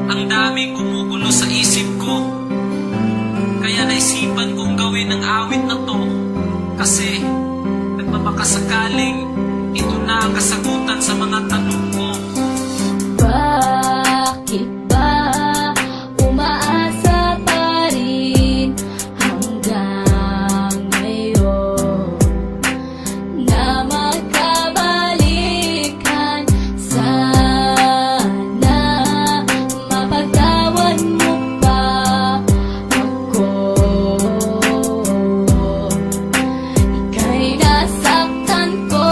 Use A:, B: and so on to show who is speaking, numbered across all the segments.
A: Ang daming gumugulo sa isip ko, kaya naisipan kong gawin ang awit na to. Kasi nagpapakasakaling ito na ang kasagutan sa mga tanong ko.
B: Bakit ba umaasa pa rin hanggang ngayon na magkabalikan? Sana mapagtawan mo pa ako. Ika'y nasaktan ko.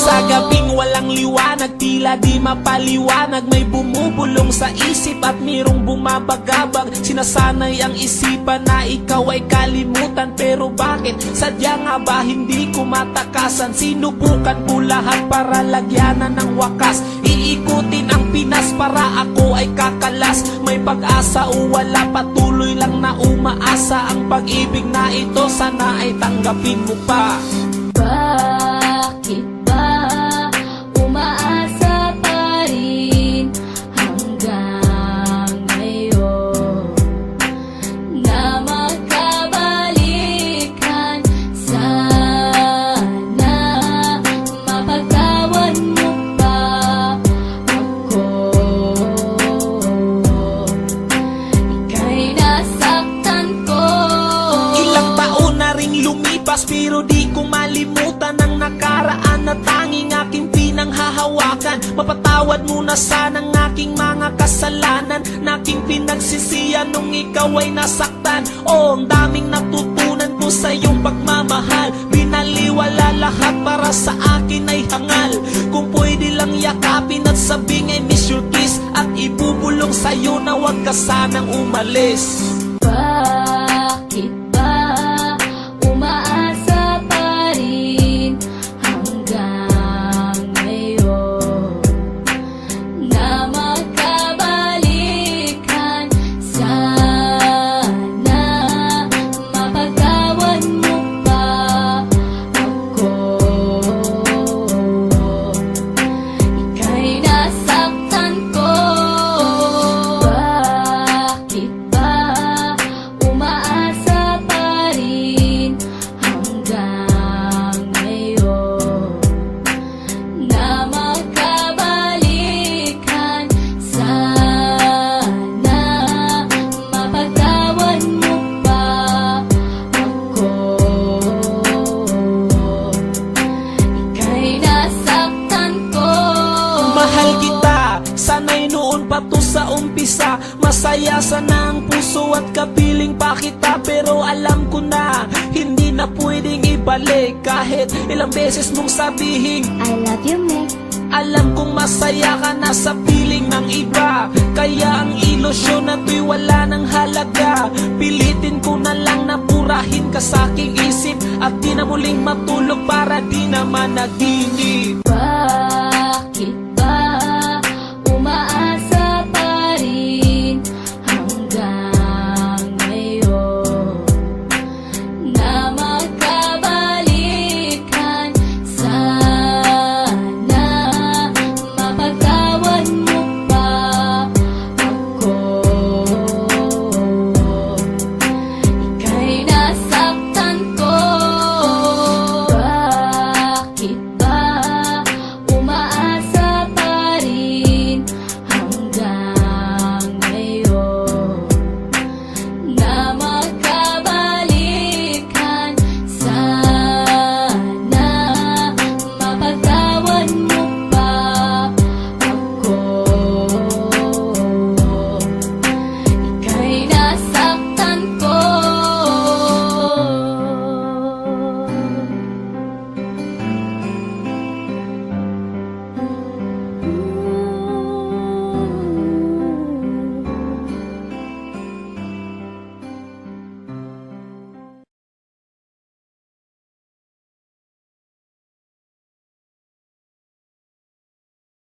C: Sa gabing walang liwanag, tila di mapaliwanag, may bumubulong sa isip at mayroong bumabagabag. Sinasanay ang isipan na ikaw ay kalimutan, pero bakit? Sadya nga ba hindi ko matakasan? Sinubukan ko lahat para lagyanan ng wakas. Iikutin ang Pinas para ako ay kakalas. May pag-asa o wala, patuloy lang na umaasa. Ang pag-ibig na ito sana ay tanggapin mo pa.
B: Bakit ba umaasa pa rin hanggang ngayon na magkabalikan? Sana mapagtawan mo pa ako. Ika'y nasaktan ko.
C: Ilang taon na ring lumipas, pero di ko malimutan ang nakaraan na tanging aking pinanghahawakan. Mapatawad mo na sana ang aking mga kasalanan, na aking pinagsisiyan nung ikaw ay nasaktan. Oh, ang daming natutunan ko sa iyong pagmamahal. Binaliwala lahat para sa akin ay hangal. Kung pwede lang yakapin at sabing I miss your kiss, at ibubulong sa'yo na huwag ka sanang umalis.
B: Bakit ba umaasa pa rin hanggang ngayon na magkabalikan? Sana mapagtawan mo pa ako. Ika'y nasaktan ko. Bakit ba umaasa pa rin hanggang ngayon na magkabalikan? Sana mapagtawan mo pa ako. Ika'y nasaktan ko.
C: Mahal kita, sana'y noon pa to sa umpisa. Masaya sana ang puso at kapiling pa kita, pero alam ko na hindi na pwedeng ibalik. Kahit ilang beses mong sabihin
B: I love you, me.
C: alam kong masaya ka na sa piling ng iba, kaya ang ilusyon na to'y wala ng halaga. Pilitin ko na lang na burahin ka sa aking isip, at di na muling matulog para di naman naginip.